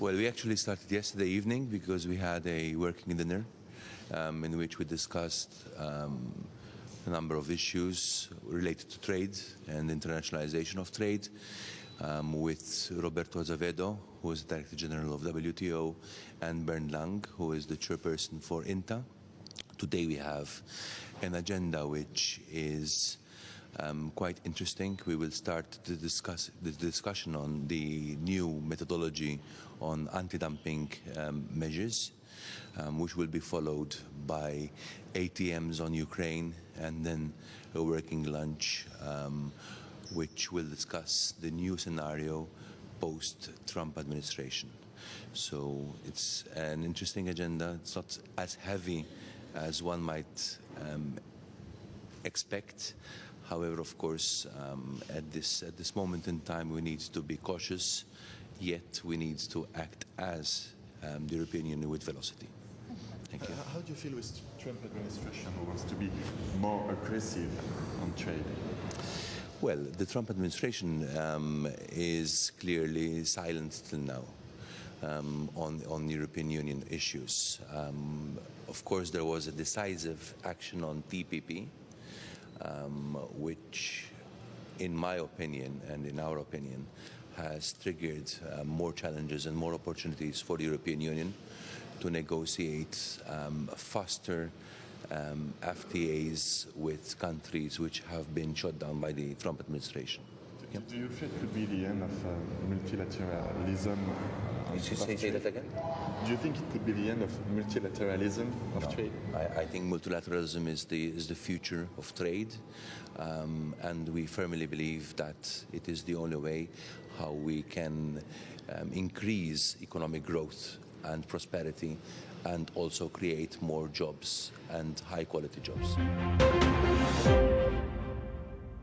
Well, we actually started yesterday evening because we had a working dinner in which we discussed a number of issues related to trade and internationalization of trade with Roberto Azevedo, who is the Director General of WTO, and Bernd Lang, who is the chairperson for INTA. Today we have an agenda which is quite interesting. We will start to discuss the discussion on the new methodology on anti-dumping measures, which will be followed by ATMs on Ukraine, and then a working lunch which will discuss the new scenario post-Trump administration. So it's an interesting agenda. It's not as heavy as one might expect. However, of course, at this moment in time, we need to be cautious, yet we need to act as the European Union with velocity. Thank you. How do you feel with Trump administration, who wants to be more aggressive on trade? Well, the Trump administration is clearly silent till now on European Union issues. Of course, there was a decisive action on TPP, which, in my opinion and in our opinion, has triggered more challenges and more opportunities for the European Union to negotiate faster FTAs with countries which have been shut down by the Trump administration. Do you think it could be the end of multilateralism? Say that again? Do you think it could be the end of multilateralism of trade? I think multilateralism is the future of trade, and we firmly believe that it is the only way how we can increase economic growth and prosperity, and also create more jobs and high-quality jobs.